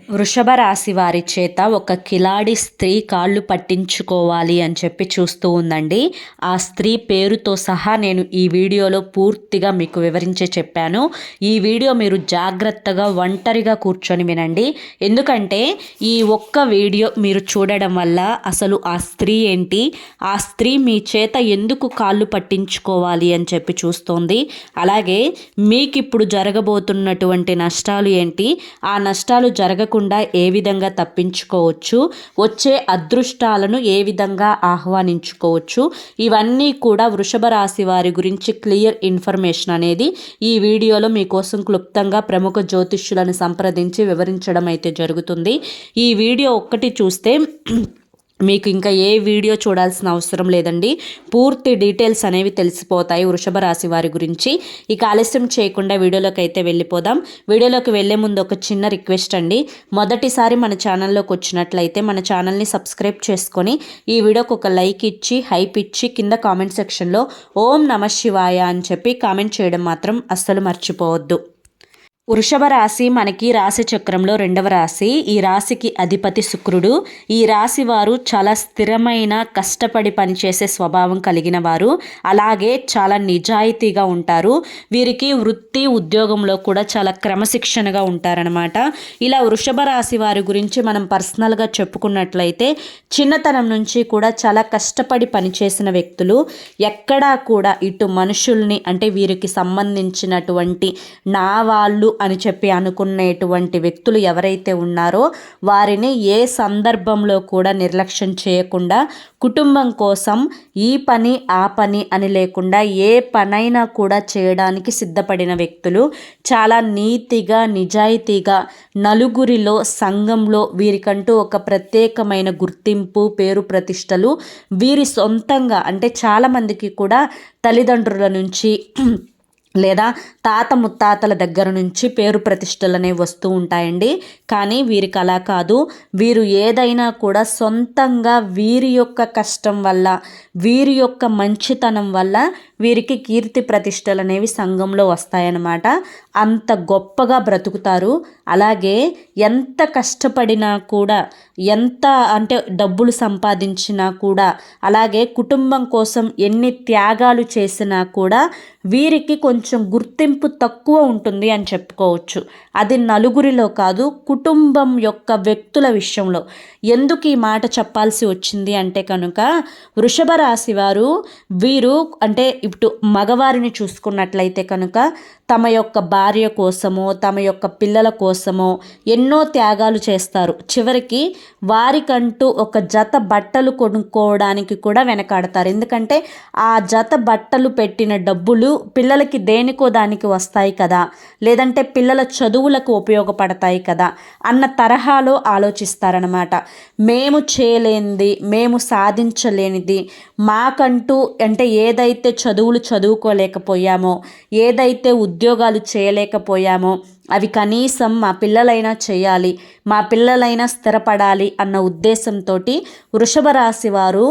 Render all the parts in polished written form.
వృషభ రాశి వారి చేత ఒక కిలాడి స్త్రీ కాళ్ళు పట్టించుకోవాలి అని చెప్పి చూస్తూ ఉందండి. ఆ స్త్రీ పేరుతో సహా నేను ఈ వీడియోలో పూర్తిగా మీకు వివరించి చెప్పాను. ఈ వీడియో మీరు జాగ్రత్తగా ఒంటరిగా కూర్చొని వినండి. ఎందుకంటే ఈ ఒక్క వీడియో మీరు చూడడం వల్ల అసలు ఆ స్త్రీ ఏంటి, ఆ స్త్రీ మీ చేత ఎందుకు కాళ్ళు పట్టించుకోవాలి అని చెప్పి చూస్తోంది, అలాగే మీకు ఇప్పుడు జరగబోతున్నటువంటి నష్టాలు ఏంటి, ఆ నష్టాలు జరగకుండా ఏ విధంగా తప్పించుకోవచ్చు, వచ్చే అదృష్టాలను ఏ విధంగా ఆహ్వానించుకోవచ్చు, ఇవన్నీ కూడా వృషభ రాశి వారి గురించి క్లియర్ ఇన్ఫర్మేషన్ అనేది ఈ వీడియోలో మీకోసం క్లుప్తంగా ప్రముఖ జ్యోతిష్యులను సంప్రదించి వివరించడం అయితే జరుగుతుంది. ఈ వీడియో ఒక్కటి చూస్తే మీకు ఇంకా ఏ వీడియో చూడాల్సిన అవసరం లేదండి. పూర్తి డీటెయిల్స్ అనేవి తెలిసిపోతాయి వృషభ రాశి వారి గురించి. ఇక ఆలస్యం చేయకుండా వీడియోలోకి అయితే వెళ్ళిపోదాం. వీడియోలోకి వెళ్ళే ముందు ఒక చిన్న రిక్వెస్ట్ అండి. మొదటిసారి మన ఛానల్లోకి వచ్చినట్లయితే మన ఛానల్ని సబ్స్క్రైబ్ చేసుకొని ఈ వీడియోకి ఒక లైక్ ఇచ్చి హైప్ ఇచ్చి కింద కామెంట్ సెక్షన్లో ఓం నమః శివాయ అని చెప్పి కామెంట్ చేయడం మాత్రం అస్సలు మర్చిపోవద్దు. వృషభ రాశి మనకి రాశి చక్రంలో 2వ రాశి. ఈ రాశికి అధిపతి శుక్రుడు. ఈ రాశి వారు చాలా స్థిరమైన కష్టపడి పనిచేసే స్వభావం కలిగిన వారు, అలాగే చాలా నిజాయితీగా ఉంటారు. వీరికి వృత్తి ఉద్యోగంలో కూడా చాలా క్రమశిక్షణగా ఉంటారనమాట. ఇలా వృషభ రాశి వారి గురించి మనం పర్సనల్గా చెప్పుకున్నట్లయితే చిన్నతనం నుంచి కూడా చాలా కష్టపడి పనిచేసిన వ్యక్తులు. ఎక్కడా కూడా ఇటు మనుషుల్ని అంటే వీరికి సంబంధించినటువంటి నా వాళ్ళు అని చెప్పి అనుకునేటువంటి వ్యక్తులు ఎవరైతే ఉన్నారో వారిని ఏ సందర్భంలో కూడా నిర్లక్ష్యం చేయకుండా కుటుంబం కోసం ఈ పని ఆ పని అని లేకుండా ఏ పనైనా కూడా చేయడానికి సిద్ధపడిన వ్యక్తులు. చాలా నీతిగా నిజాయితీగా నలుగురిలో సంఘంలో వీరికంటూ ఒక ప్రత్యేకమైన గుర్తింపు పేరు ప్రతిష్టలు వీరి సొంతంగా అంటే చాలామందికి కూడా తల్లిదండ్రుల నుంచి లేదా తాత ముత్తాతల దగ్గర నుంచి పేరు ప్రతిష్టలు అనేవి వస్తూ ఉంటాయండి. కానీ వీరికి అలా కాదు. వీరు ఏదైనా కూడా సొంతంగా వీరి యొక్క కష్టం వల్ల వీరి యొక్క మంచితనం వల్ల వీరికి కీర్తి ప్రతిష్టలు అనేవి సంఘంలో వస్తాయన్నమాట. అంత గొప్పగా బ్రతుకుతారు. అలాగే ఎంత కష్టపడినా కూడా ఎంత అంటే డబ్బులు సంపాదించినా కూడా అలాగే కుటుంబం కోసం ఎన్ని త్యాగాలు చేసినా కూడా వీరికి కొంచెం గుర్తింపు తక్కువ ఉంటుంది అని చెప్పుకోవచ్చు. అది నలుగురిలో కాదు, కుటుంబం యొక్క వ్యక్తుల విషయంలో. ఎందుకు ఈ మాట చెప్పాల్సి వచ్చింది అంటే కనుక వృషభ రాశి వారు వీరు అంటే ఇప్పుడు మగవారిని చూసుకున్నట్లయితే కనుక తమ యొక్క భార్య కోసమో తమ యొక్క పిల్లల కోసమో ఎన్నో త్యాగాలు చేస్తారు. చివరికి వారికంటూ ఒక జత బట్టలు కొనుక్కోవడానికి కూడా వెనకాడతారు. ఎందుకంటే ఆ జత బట్టలు పెట్టిన డబ్బులు పిల్లలకి దేనికో దానికి వస్తాయి కదా, లేదంటే పిల్లల చదువులకు ఉపయోగపడతాయి కదా అన్న తరహాలో ఆలోచిస్తారనమాట. మేము చేయలేనిది, మేము సాధించలేనిది, మాకంటూ అంటే ఏదైతే చదువులు చదువుకోలేకపోయామో, ఏదైతే ఉద్యోగాలు చేయలేకపోయామో అవి కనీసం మా పిల్లలైనా చేయాలి, మా పిల్లలైనా స్థిరపడాలి అన్న ఉద్దేశంతో వృషభ రాశి వారు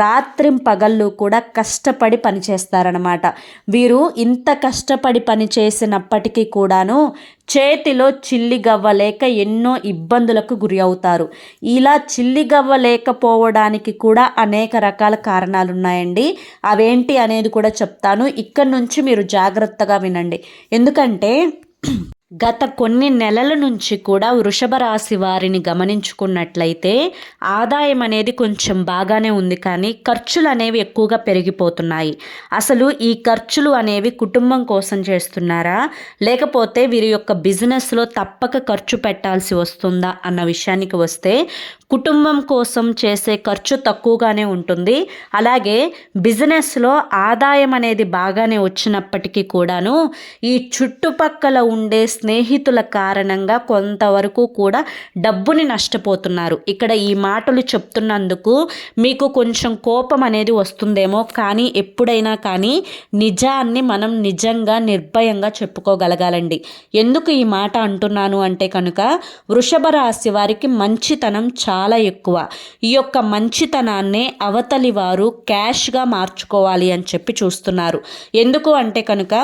రాత్రింపగళ్ళు కూడా కష్టపడి పనిచేస్తారనమాట. వీరు ఇంత కష్టపడి పనిచేసినప్పటికీ కూడాను చేతిలో చిల్లిగవ్వ లేక ఎన్నో ఇబ్బందులకు గురి అవుతారు. ఇలా చిల్లిగవ్వ లేకపోవడానికి కూడా అనేక రకాల కారణాలు ఉన్నాయండి. అవేంటి అనేది కూడా చెప్తాను. ఇక్కడ నుంచి మీరు జాగ్రత్తగా వినండి. ఎందుకంటే గత కొన్ని నెలల నుంచి కూడా వృషభ రాశి వారిని గమనించుకున్నట్లయితే ఆదాయం అనేది కొంచెం బాగానే ఉంది, కానీ ఖర్చులు అనేవి ఎక్కువగా పెరిగిపోతున్నాయి. అసలు ఈ ఖర్చులు అనేవి కుటుంబం కోసం చేస్తున్నారా, లేకపోతే వీరి యొక్క బిజినెస్లో తప్పక ఖర్చు పెట్టాల్సి వస్తుందా అన్న విషయానికి వస్తే కుటుంబం కోసం చేసే ఖర్చు తక్కువగానే ఉంటుంది. అలాగే బిజినెస్లో ఆదాయం అనేది బాగానే వచ్చినప్పటికీ కూడాను ఈ చుట్టుపక్కల ఉండే స్నేహితుల కారణంగా కొంతవరకు కూడా డబ్బుని నష్టపోతున్నారు. ఇక్కడ ఈ మాటలు చెప్తున్నందుకు మీకు కొంచెం కోపం అనేది వస్తుందేమో, కానీ ఎప్పుడైనా కానీ నిజాన్ని మనం నిజంగా నిర్భయంగా చెప్పుకోగలగాలండి. ఎందుకు ఈ మాట అంటున్నాను అంటే కనుక వృషభ రాశి వారికి మంచితనం చాలా ఎక్కువ. ఈ యొక్క మంచితనాన్నే అవతలి వారు క్యాష్గా మార్చుకోవాలి అని చెప్పి చూస్తున్నారు. ఎందుకు అంటే కనుక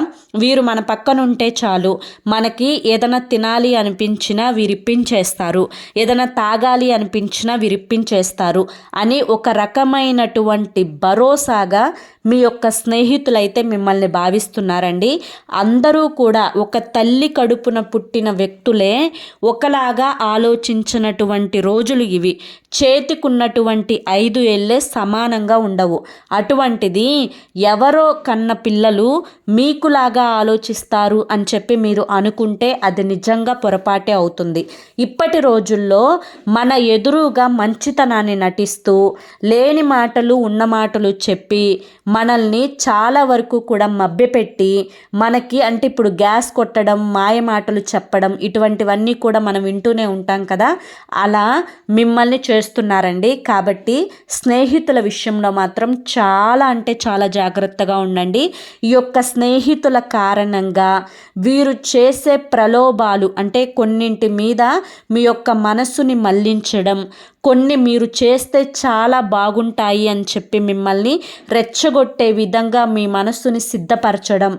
వీరు మన పక్కనుంటే చాలు, మనకి వాళ్ళకి ఏదైనా తినాలి అనిపించినా వీరిప్పించేస్తారు, ఏదైనా తాగాలి అనిపించినా వీరిప్పించేస్తారు అని ఒక రకమైనటువంటి భరోసాగా మీ యొక్క స్నేహితులైతే మిమ్మల్ని భావిస్తున్నారండి. అందరూ కూడా ఒక తల్లి కడుపున పుట్టిన వ్యక్తులే ఒకలాగా ఆలోచించినటువంటి రోజులు ఇవి. చేతికున్నటువంటి 5 ఏళ్ళే సమానంగా ఉండవు. అటువంటిది ఎవరో కన్న పిల్లలు మీకులాగా ఆలోచిస్తారు అని చెప్పి మీరు అనుకుంటే అది నిజంగా పొరపాటే అవుతుంది. ఇప్పటి రోజుల్లో మన ఎదురుగా మంచితనాన్ని నటిస్తూ లేని మాటలు ఉన్న మాటలు చెప్పి మనల్ని చాలా వరకు కూడా మభ్యపెట్టి మనకి అంటే ఇప్పుడు గ్యాస్ కొట్టడం, మాయ మాటలు చెప్పడం ఇటువంటివన్నీ కూడా మనం వింటూనే ఉంటాం కదా. అలా మిమ్మల్ని చేస్తున్నారండి. కాబట్టి స్నేహితుల విషయంలో మాత్రం చాలా అంటే చాలా జాగ్రత్తగా ఉండండి. ఈ యొక్క స్నేహితుల కారణంగా వీరు చేసే ప్రలోభాలు అంటే కొన్నింటి మీద మీ యొక్క మనస్సుని మళ్లించడం, కొన్ని మీరు చేస్తే చాలా బాగుంటాయి అని చెప్పి మిమ్మల్ని రెచ్చగొట్టే విధంగా మీ మనస్సుని సిద్ధపరచడం,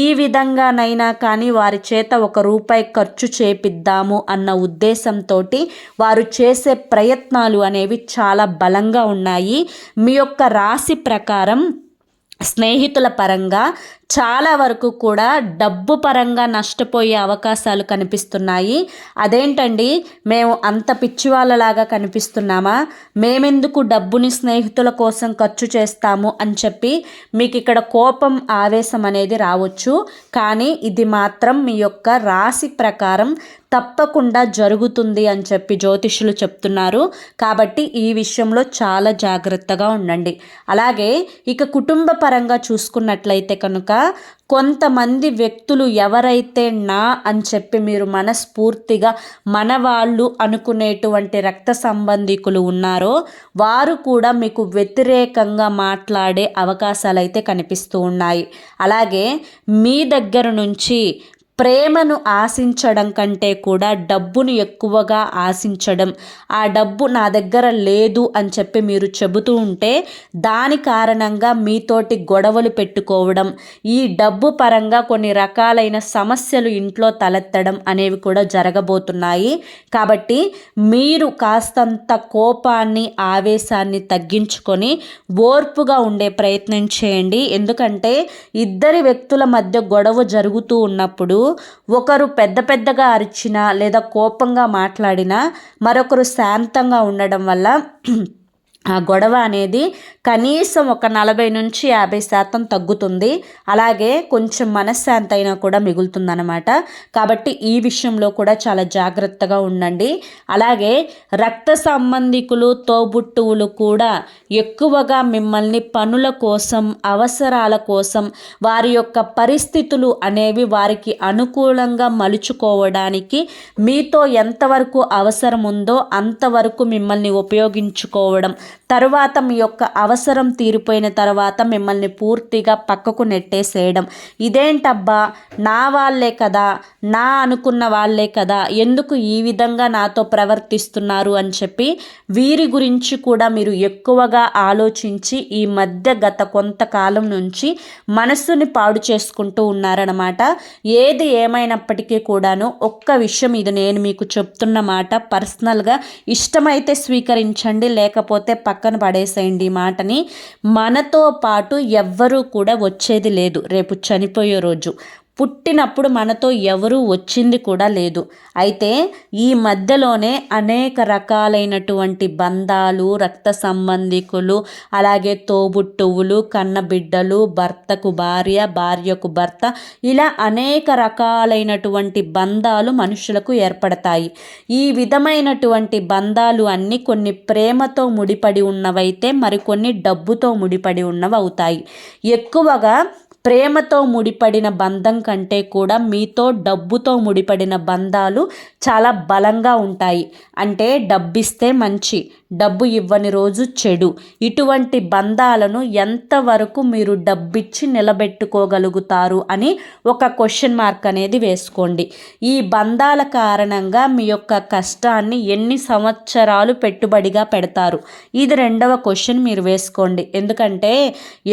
ఈ విధంగానైనా కానీ వారి చేత ₹1 ఖర్చు చేపిద్దాము అన్న ఉద్దేశంతో వారు చేసే ప్రయత్నాలు అనేవి చాలా బలంగా ఉన్నాయి. మీ యొక్క రాశి ప్రకారం స్నేహితుల పరంగా చాలా వరకు కూడా డబ్బు పరంగా నష్టపోయే అవకాశాలు కనిపిస్తున్నాయి. అదేంటండి, మేము అంత పిచ్చివాళ్ళలాగా కనిపిస్తున్నామా, మేమెందుకు డబ్బుని స్నేహితుల కోసం ఖర్చు చేస్తాము అని చెప్పి మీకు ఇక్కడ కోపం ఆవేశం అనేది రావచ్చు. కానీ ఇది మాత్రం మీ యొక్క రాశి ప్రకారం తప్పకుండా జరుగుతుంది అని చెప్పి జ్యోతిష్యులు చెప్తున్నారు. కాబట్టి ఈ విషయంలో చాలా జాగ్రత్తగా ఉండండి. అలాగే ఇక కుటుంబ పరంగా చూసుకున్నట్లయితే కనుక కొంతమంది వ్యక్తులు ఎవరైతే నా అని చెప్పి మీరు మనస్ఫూర్తిగా మన వాళ్ళు అనుకునేటువంటి రక్త సంబంధికులు ఉన్నారో వారు కూడా మీకు వ్యతిరేకంగా మాట్లాడే అవకాశాలు అయితే కనిపిస్తూ ఉన్నాయి. అలాగే మీ దగ్గర నుంచి ప్రేమను ఆశించడం కంటే కూడా డబ్బును ఎక్కువగా ఆశించడం, ఆ డబ్బు నా దగ్గర లేదు అని చెప్పి మీరు చెబుతూ ఉంటే దాని కారణంగా మీతోటి గొడవలు పెట్టుకోవడం, ఈ డబ్బు పరంగా కొన్ని రకాలైన సమస్యలు ఇంట్లో తలెత్తడం అనేవి కూడా జరగబోతున్నాయి. కాబట్టి మీరు కాస్తంత కోపాన్ని ఆవేశాన్ని తగ్గించుకొని ఓర్పుగా ఉండే ప్రయత్నం చేయండి. ఎందుకంటే ఇద్దరి వ్యక్తుల మధ్య గొడవ జరుగుతూ ఉన్నప్పుడు ఒకరు పెద్ద పెద్దగా అరిచినా లేదా కోపంగా మాట్లాడినా మరొకరు శాంతంగా ఉండడం వల్ల ఆ గొడవ అనేది కనీసం ఒక 40 నుంచి 50% తగ్గుతుంది. అలాగే కొంచెం మనశ్శాంతి అయినా కూడా మిగులుతుందన్నమాట. కాబట్టి ఈ విషయంలో కూడా చాలా జాగ్రత్తగా ఉండండి. అలాగే రక్త సంబంధికులు తోబుట్టువులు కూడా ఎక్కువగా మిమ్మల్ని పనుల కోసం అవసరాల కోసం వారి యొక్క పరిస్థితులు అనేవి వారికి అనుకూలంగా మలుచుకోవడానికి మీతో ఎంతవరకు అవసరం ఉందో అంతవరకు మిమ్మల్ని ఉపయోగించుకోవడం, తరువాత మీ యొక్క అవసరం తీరిపోయిన తర్వాత మిమ్మల్ని పూర్తిగా పక్కకు నెట్టేసేయడం, ఇదేంటబ్బా నా వాళ్ళే కదా, నా అనుకున్న వాళ్ళే కదా, ఎందుకు ఈ విధంగా నాతో ప్రవర్తిస్తున్నారు అని చెప్పి వీరి గురించి కూడా మీరు ఎక్కువగా ఆలోచించి ఈ మధ్య గత కొంతకాలం నుంచి మనస్సుని పాడు చేసుకుంటూ ఉన్నారన్నమాట. ఏది ఏమైనప్పటికీ కూడాను ఒక్క విషయం, ఇది నేను మీకు చెప్తున్న మాట, పర్సనల్గా ఇష్టమైతే స్వీకరించండి, లేకపోతే పక్కన పడేసేయండి. ఈ మాటని మనతో పాటు ఎవ్వరూ కూడా వచ్చేది లేదు. రేపు చనిపోయే రోజు పుట్టినప్పుడు మనతో ఎవరూ వచ్చింది కూడా లేదు. అయితే ఈ మధ్యలోనే అనేక రకాలైనటువంటి బంధాలు, రక్త సంబంధికులు, అలాగే తోబుట్టువులు, కన్నబిడ్డలు, భర్తకు భార్య, భార్యకు భర్త, ఇలా అనేక రకాలైనటువంటి బంధాలు మనుషులకు ఏర్పడతాయి. ఈ విధమైనటువంటి బంధాలు అన్నీ కొన్ని ప్రేమతో ముడిపడి ఉన్నవైతే మరికొన్ని డబ్బుతో ముడిపడి ఉన్నవి అవుతాయి. ఎక్కువగా ప్రేమతో ముడిపడిన బంధం కంటే కూడా మీతో డబ్బుతో ముడిపడిన బంధాలు చాలా బలంగా ఉంటాయి. అంటే డబ్బిస్తే మంచి, డబ్బు ఇవ్వని రోజు చెడు. ఇటువంటి బంధాలను ఎంతవరకు మీరు డబ్బిచ్చి నిలబెట్టుకోగలుగుతారు అని ఒక క్వశ్చన్ మార్క్ అనేది వేసుకోండి. ఈ బంధాల కారణంగా మీ యొక్క కష్టాన్ని ఎన్ని సంవత్సరాలు పెట్టుబడిగా పెడతారు, ఇది రెండవ క్వశ్చన్ మీరు వేసుకోండి. ఎందుకంటే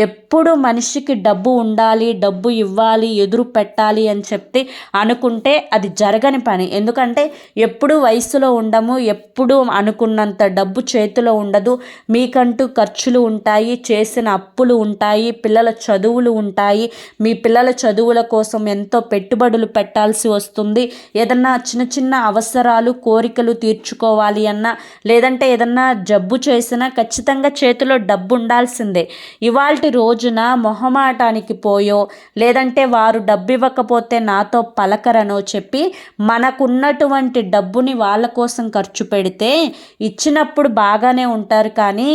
ఎప్పుడు మనిషికి డబ్బు ఉండాలి, డబ్బు ఇవ్వాలి, ఎదురు పెట్టాలి అని చెప్తే అనుకుంటే అది జరగని పని. ఎందుకంటే ఎప్పుడు వయసులో ఉండము, ఎప్పుడు అనుకున్నంత డబ్బు చేతిలో ఉండదు. మీకంటూ ఖర్చులు ఉంటాయి, చేసిన అప్పులు ఉంటాయి, పిల్లల చదువులు ఉంటాయి, మీ పిల్లల చదువుల కోసం ఎంతో పెట్టుబడులు పెట్టాల్సి వస్తుంది. ఏదన్నా చిన్న చిన్న అవసరాలు కోరికలు తీర్చుకోవాలి అన్నా, లేదంటే ఏదన్నా జబ్బు చేసినా ఖచ్చితంగా చేతిలో డబ్బు ఉండాల్సిందే. ఇవాల్టి రోజున మొహమాటానికి పోయో, లేదంటే వారు డబ్బు ఇవ్వకపోతే నాతో పలకరనో చెప్పి మనకున్నటువంటి డబ్బుని వాళ్ళ కోసం ఖర్చు పెడితే ఇచ్చినప్పుడు బాగానే ఉంటారు, కానీ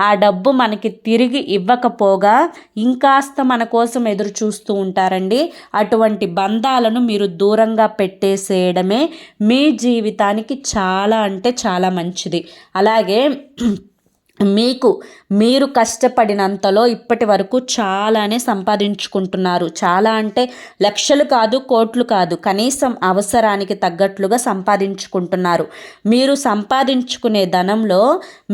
ఆ డబ్బు మనకి తిరిగి ఇవ్వకపోగా ఇంకాస్త మన కోసం ఎదురు చూస్తూ ఉంటారండి. అటువంటి బంధాలను మీరు దూరంగా పెట్టేసేయడమే మీ జీవితానికి చాలా అంటే చాలా మంచిది. అలాగే మీరు కష్టపడినంతలో ఇప్పటి వరకు చాలానే సంపాదించుకుంటున్నారు. చాలా అంటే లక్షలు కాదు, కోట్లు కాదు, కనీసం అవసరానికి తగ్గట్లుగా సంపాదించుకుంటున్నారు. మీరు సంపాదించుకునే ధనంలో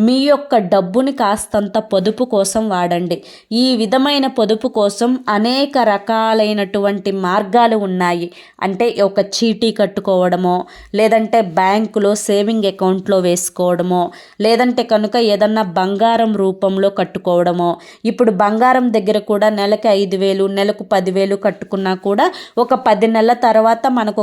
మీ యొక్క డబ్బుని కాస్తంత పొదుపు కోసం వాడండి. ఈ విధమైన పొదుపు కోసం అనేక రకాలైనటువంటి మార్గాలు ఉన్నాయి. అంటే ఒక చీటీ కట్టుకోవడమో, లేదంటే బ్యాంకులో సేవింగ్ అకౌంట్లో వేసుకోవడమో, లేదంటే కనుక ఏదన్నా బంగారం రూపంలో కట్టుకోవడమో. ఇప్పుడు బంగారం దగ్గర కూడా నెలకి 5,000, నెలకు 10,000 కట్టుకున్నా కూడా ఒక 10 నెలల తర్వాత మనకు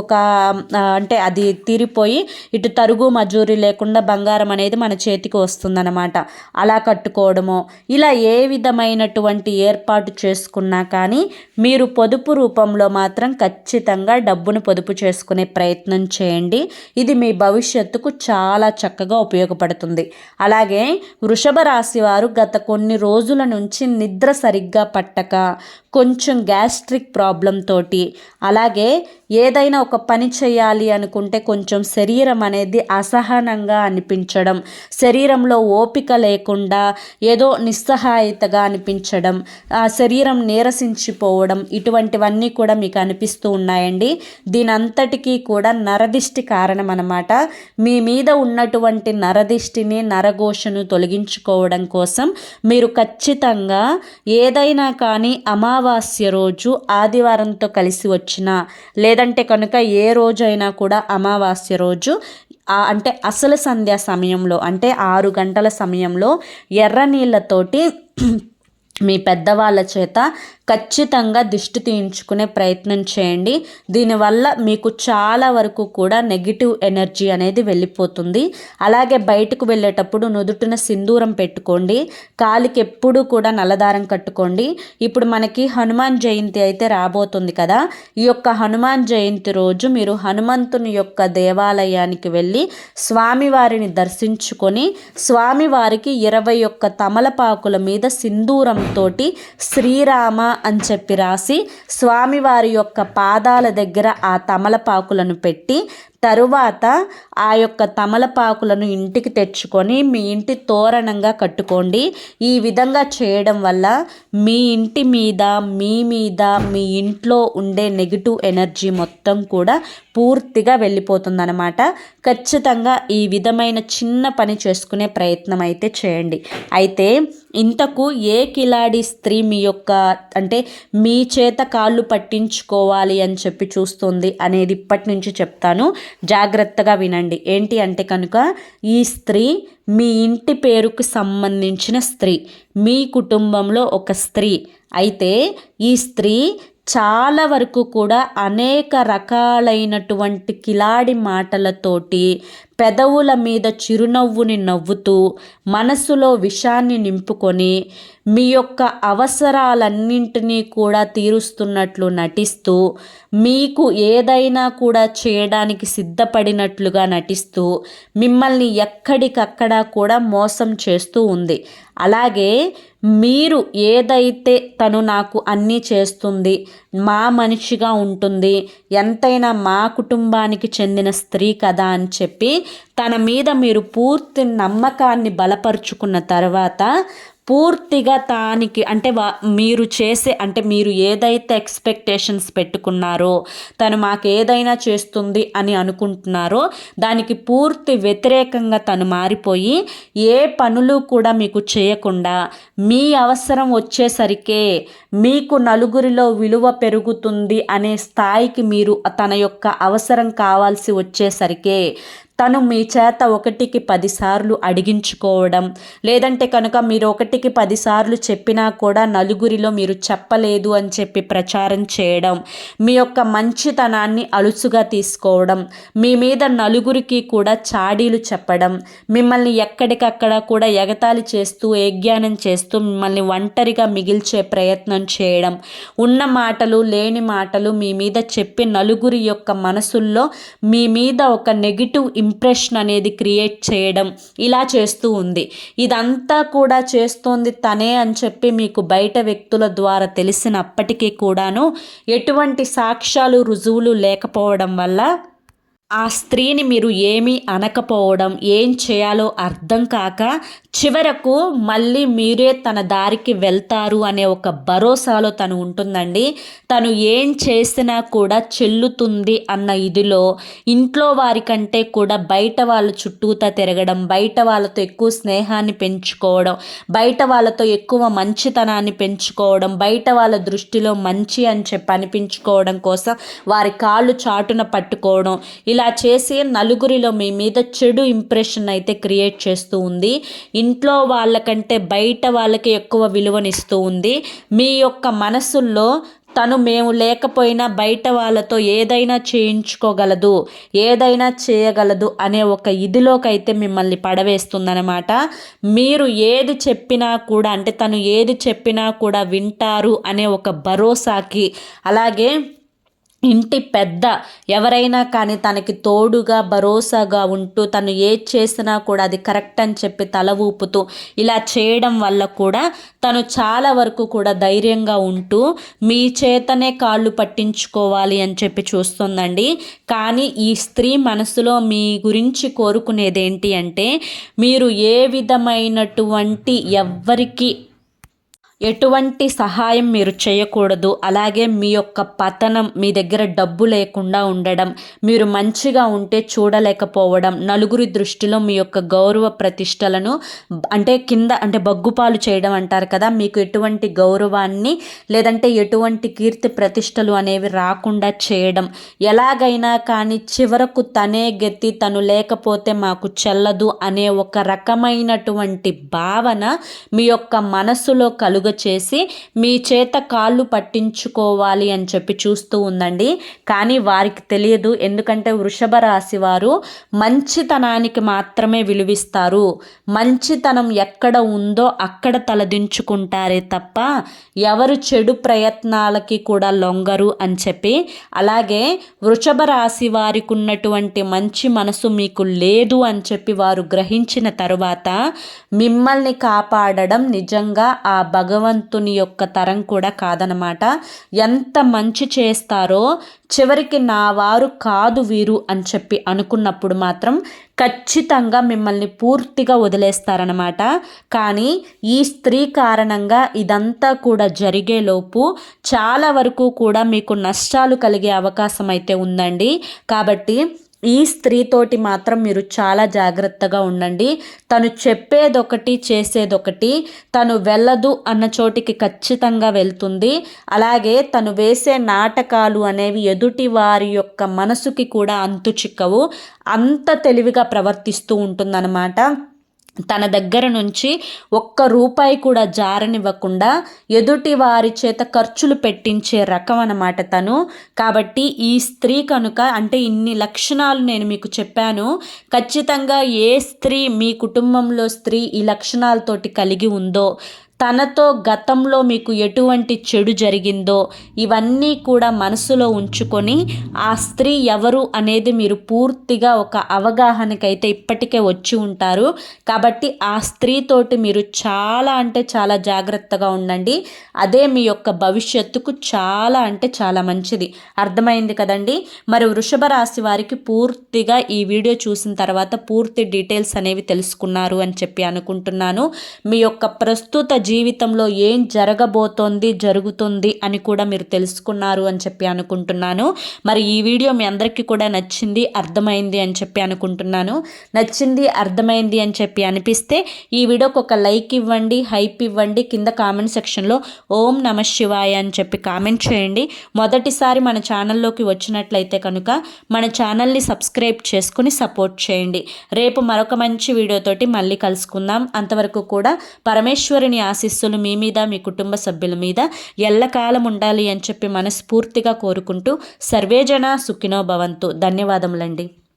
అంటే అది తీరిపోయి ఇటు తరుగు మజూరి లేకుండా బంగారం అనేది మన చేతికి వస్తుందన్నమాట. అలా కట్టుకోవడమో, ఇలా ఏ విధమైనటువంటి ఏర్పాటు చేసుకున్నా కానీ మీరు పొదుపు రూపంలో మాత్రం ఖచ్చితంగా డబ్బును పొదుపు చేసుకునే ప్రయత్నం చేయండి. ఇది మీ భవిష్యత్తుకు చాలా చక్కగా ఉపయోగపడుతుంది. అలాగే వృషభ రాశి వారు గత కొన్ని రోజుల నుంచి నిద్ర సరిగ్గా పట్టక, కొంచెం గ్యాస్ట్రిక్ ప్రాబ్లం తోటి, అలాగే ఏదైనా ఒక పని చేయాలి అనుకుంటే కొంచెం శరీరం అనేది అసహనంగా అనిపించడం, శరీరంలో ఓపిక లేకుండా ఏదో నిస్సహాయతగా అనిపించడం, ఆ శరీరం నీరసించిపోవడం, ఇటువంటివన్నీ కూడా మీకు అనిపిస్తూ ఉన్నాయండి. దీనంతటికీ కూడా నరదిష్టి కారణం అన్నమాట. మీ మీద ఉన్నటువంటి నరదిష్టిని, నరఘోషను తొలగించుకోవడం కోసం మీరు ఖచ్చితంగా ఏదైనా కానీ అమావాస్య రోజు ఆదివారంతో కలిసి వచ్చిన, లేదంటే కనుక ఏ రోజైనా కూడా అమావాస్య రోజు అంటే అసలు సంధ్యా సమయంలో, అంటే 6 గంటల సమయంలో ఎర్ర నీళ్ళతోటి మీ పెద్దవాళ్ళ చేత ఖచ్చితంగా దిష్టి తీయించుకునే ప్రయత్నం చేయండి. దీనివల్ల మీకు చాలా వరకు కూడా నెగిటివ్ ఎనర్జీ అనేది వెళ్ళిపోతుంది. అలాగే బయటకు వెళ్ళేటప్పుడు నుదుటిన సింధూరం పెట్టుకోండి. కాలికి ఎప్పుడూ కూడా నల్లదారం కట్టుకోండి. ఇప్పుడు మనకి హనుమాన్ జయంతి అయితే రాబోతుంది కదా. ఈ యొక్క హనుమాన్ జయంతి రోజు మీరు హనుమంతుని యొక్క దేవాలయానికి వెళ్ళి స్వామివారిని దర్శించుకొని, స్వామివారికి 21 తమలపాకుల మీద సింధూరంతోటి శ్రీరామ అని చెప్పి రాసి స్వామివారి యొక్క పాదాల దగ్గర ఆ తమలపాకులను పెట్టి, తరువాత ఆ యొక్క తమలపాకులను ఇంటికి తెచ్చుకొని మీ ఇంటి తోరణంగా కట్టుకోండి. ఈ విధంగా చేయడం వల్ల మీ ఇంటి మీద, మీ ఇంట్లో ఉండే నెగిటివ్ ఎనర్జీ మొత్తం కూడా పూర్తిగా వెళ్ళిపోతుందన్నమాట. ఖచ్చితంగా ఈ విధమైన చిన్న పని చేసుకునే ప్రయత్నం అయితే చేయండి. అయితే ఇంతకు ఏ కిలాడి స్త్రీ మీ యొక్క అంటే మీ చేత కాళ్ళు పట్టించుకోవాలి అని చెప్పి చూస్తుంది అనేది ఇప్పటి నుంచి చెప్తాను, జాగ్రత్తగా వినండి. ఏంటి అంటే కనుక ఈ స్త్రీ మీ ఇంటి పేరుకు సంబంధించిన స్త్రీ, మీ కుటుంబంలో ఒక స్త్రీ. అయితే ఈ స్త్రీ చాలా వరకు కూడా అనేక రకాలైనటువంటి కిలాడి మాటలతోటి, పెదవుల మీద చిరునవ్వుని నవ్వుతూ, మనసులో విషాన్ని నింపుకొని, మీ యొక్క అవసరాలన్నింటినీ కూడా తీరుస్తున్నట్లు నటిస్తూ, మీకు ఏదైనా కూడా చేయడానికి సిద్ధపడినట్లుగా నటిస్తూ, మిమ్మల్ని ఎక్కడికక్కడ కూడా మోసం చేస్తూ ఉంది. అలాగే మీరు ఏదైతే తను నాకు అన్నీ చేస్తుంది, మా మనిషిగా ఉంటుంది, ఎంతైనా మా కుటుంబానికి చెందిన స్త్రీ కదా అని చెప్పి తన మీద మీరు పూర్తి నమ్మకాన్ని బలపరుచుకున్న తర్వాత పూర్తిగా తానికి అంటే మీరు చేసే అంటే మీరు ఏదైతే ఎక్స్పెక్టేషన్స్ పెట్టుకున్నారో తను మాకు ఏదైనా చేస్తుంది అని అనుకుంటున్నారో దానికి పూర్తి వ్యతిరేకంగా తను మారిపోయి ఏ పనులు కూడా మీకు చేయకుండా మీ అవసరం వచ్చేసరికే మీకు నలుగురిలో విలువ పెరుగుతుంది అనే స్థాయికి మీరు తన యొక్క అవసరం కావాల్సి వచ్చేసరికే తను మీ చేత 1కి 10 సార్లు అడిగించుకోవడం, లేదంటే కనుక మీరు 1కి 10 సార్లు చెప్పినా కూడా నలుగురిలో మీరు చెప్పలేదు అని చెప్పి ప్రచారం చేయడం, మీ యొక్క మంచితనాన్ని అలుసుగా తీసుకోవడం, మీ మీద నలుగురికి కూడా చాడీలు చెప్పడం, మిమ్మల్ని ఎక్కడికక్కడ కూడా ఎగతాళి చేస్తూ ఏజ్ఞానం చేస్తూ మిమ్మల్ని ఒంటరిగా మిగిల్చే ప్రయత్నం చేయడం, ఉన్న మాటలు లేని మాటలు మీ మీద చెప్పి నలుగురి యొక్క మనసుల్లో మీ మీద ఒక నెగిటివ్ ఇంప్రెషన్ అనేది క్రియేట్ చేయడం ఇలా చేస్తూ ఉంది. ఇదంతా కూడా చేస్తోంది తనే అని చెప్పి మీకు బయట వ్యక్తుల ద్వారా తెలిసినప్పటికీ కూడాను ఎటువంటి సాక్ష్యాలు రుజువులు లేకపోవడం వల్ల ఆ స్త్రీని మీరు ఏమీ అనకపోవడం, ఏం చేయాలో అర్థం కాక చివరకు మళ్ళీ మీరే తన దారికి వెళ్తారు అనే ఒక భరోసాలో తను ఉంటుందండి. తను ఏం చేసినా కూడా చెల్లుతుంది అన్న ఇదిలో ఇంట్లో వారికంటే కూడా బయట వాళ్ళ చుట్టూతా తిరగడం, బయట వాళ్ళతో ఎక్కువ స్నేహాన్ని పెంచుకోవడం, బయట వాళ్ళతో ఎక్కువ మంచితనాన్ని పెంచుకోవడం, బయట వాళ్ళ దృష్టిలో మంచి అని చెప్పి అనిపించుకోవడం కోసం వారి కాళ్ళు చాటున పట్టుకోవడం, ఇలా చేసి నలుగురిలో మీ మీద చెడు ఇంప్రెషన్ అయితే క్రియేట్ చేస్తూ ఉంది. ఇంట్లో వాళ్ళకంటే బయట వాళ్ళకి ఎక్కువ విలువనిస్తూ ఉంది. మీ యొక్క మనసుల్లో తను మేము లేకపోయినా బయట వాళ్ళతో ఏదైనా చేయించుకోగలదు, ఏదైనా చేయగలదు అనే ఒక ఇదిలోకైతే మిమ్మల్ని పడవేస్తుందన్నమాట. మీరు ఏది చెప్పినా కూడా అంటే తను ఏది చెప్పినా కూడా వింటారు అనే ఒక భరోసాకి, అలాగే ఇంటి పెద్ద ఎవరైనా కానీ తనకి తోడుగా భరోసాగా ఉంటూ తను ఏది చేసినా కూడా అది కరెక్ట్ అని చెప్పి తల ఊపుతూ ఇలా చేయడం వల్ల కూడా తను చాలా వరకు కూడా ధైర్యంగా ఉంటూ మీ చేతనే కాళ్ళు పట్టించుకోవాలి అని చెప్పి చూస్తుందండి. కానీ ఈ స్త్రీ మనసులో మీ గురించి కోరుకునేది ఏంటి అంటే మీరు ఏ విధమైనటువంటి ఎవ్వరికి ఎటువంటి సహాయం మీరు చేయకూడదు, అలాగే మీ యొక్క పతనం, మీ దగ్గర డబ్బు లేకుండా ఉండడం, మీరు మంచిగా ఉంటే చూడలేకపోవడం, నలుగురి దృష్టిలో మీ యొక్క గౌరవ ప్రతిష్టలను అంటే కింద అంటే బగ్గుపాలు చేయడం అంటారు కదా, మీకు ఎటువంటి గౌరవాన్ని లేదంటే ఎటువంటి కీర్తి ప్రతిష్టలు అనేవి రాకుండా చేయడం, ఎలాగైనా కానీ చివరకు తనే గెత్తి తను లేకపోతే మాకు చెల్లదు అనే ఒక రకమైనటువంటి భావన మీ యొక్క మనసులో చేసి మీ చేత కాళ్ళు పట్టించుకోవాలి అని చెప్పి చూస్తూ ఉందండి. కానీ వారికి తెలియదు. ఎందుకంటే వృషభ రాశి వారు మంచితనానికి మాత్రమే విలువిస్తారు. మంచితనం ఎక్కడ ఉందో అక్కడ తలదించుకుంటారే తప్ప ఎవరు చెడు ప్రయత్నాలకి కూడా లొంగరు అని చెప్పి, అలాగే వృషభ రాశి వారికి ఉన్నటువంటి మంచి మనసు మీకు లేదు అని చెప్పి వారు గ్రహించిన తరువాత మిమ్మల్ని కాపాడడం నిజంగా ఆ భగవంతుని యొక్క తరం కూడా కాదనమాట. ఎంత మంచి చేస్తారో చివరికి నా వారు కాదు వీరు అని చెప్పి అనుకున్నప్పుడు మాత్రం ఖచ్చితంగా మిమ్మల్ని పూర్తిగా వదిలేస్తారనమాట. కానీ ఈ స్త్రీ కారణంగా ఇదంతా కూడా జరిగేలోపు చాలా వరకు కూడా మీకు నష్టాలు కలిగే అవకాశం అయితే ఉందండి. కాబట్టి ఈ స్త్రీతోటి మాత్రం మీరు చాలా జాగ్రత్తగా ఉండండి. తను చెప్పేదొకటి చేసేదొకటి. తను వెళ్ళదు అన్న చోటికి ఖచ్చితంగా వెళ్తుంది. అలాగే తను వేసే నాటకాలు అనేవి ఎదుటి వారి యొక్క మనసుకి కూడా అంతు చిక్కవు. అంత తెలివిగా ప్రవర్తిస్తూ ఉంటుందన్నమాట. తన దగ్గర నుంచి ₹1 కూడా జారనివ్వకుండా ఎదుటి వారి చేత ఖర్చులు పెట్టించే రకం అన్నమాట తను. కాబట్టి ఈ స్త్రీ కనుక అంటే ఇన్ని లక్షణాలు నేను మీకు చెప్పాను. ఖచ్చితంగా ఏ స్త్రీ మీ కుటుంబంలో స్త్రీ ఈ లక్షణాలతోటి కలిగి ఉందో తనతో గతంలో మీకు ఎటువంటి చెడు జరిగిందో ఇవన్నీ కూడా మనసులో ఉంచుకొని ఆ స్త్రీ ఎవరు అనేది మీరు పూర్తిగా ఒక అవగాహనకైతే ఇప్పటికే వచ్చి ఉంటారు. కాబట్టి ఆ స్త్రీతోటి మీరు చాలా అంటే చాలా జాగ్రత్తగా ఉండండి. అదే మీ యొక్క భవిష్యత్తుకు చాలా అంటే చాలా మంచిది. అర్థమైంది కదండి. మరి వృషభ రాశి వారికి పూర్తిగా ఈ వీడియో చూసిన తర్వాత పూర్తి డీటెయిల్స్ అనేవి తెలుసుకున్నారు అని చెప్పి అనుకుంటున్నాను. మీ యొక్క ప్రస్తుత జీవితంలో ఏం జరుగుతుంది అని కూడా మీరు తెలుసుకున్నారు అని చెప్పి అనుకుంటున్నాను. మరి ఈ వీడియో మీ అందరికీ కూడా నచ్చింది, అర్థమైంది అని చెప్పి అనుకుంటున్నాను. నచ్చింది, అర్థమైంది అని చెప్పి అనిపిస్తే ఈ వీడియోకి ఒక లైక్ ఇవ్వండి, హైప్ ఇవ్వండి. కింద కామెంట్ సెక్షన్లో ఓం నమ శివాయ అని చెప్పి కామెంట్ చేయండి. మొదటిసారి మన ఛానల్లోకి వచ్చినట్లయితే కనుక మన ఛానల్ని సబ్స్క్రైబ్ చేసుకుని సపోర్ట్ చేయండి. రేపు మరొక మంచి వీడియోతోటి మళ్ళీ కలుసుకుందాం. అంతవరకు కూడా పరమేశ్వరుని ఆశీస్సులు మీ మీద, మీ కుటుంబ సభ్యుల మీద ఎల్లకాలం ఉండాలి అని చెప్పి మనస్ఫూర్తిగా కోరుకుంటూ సర్వేజన సుఖినో భవంతు. ధన్యవాదములండి.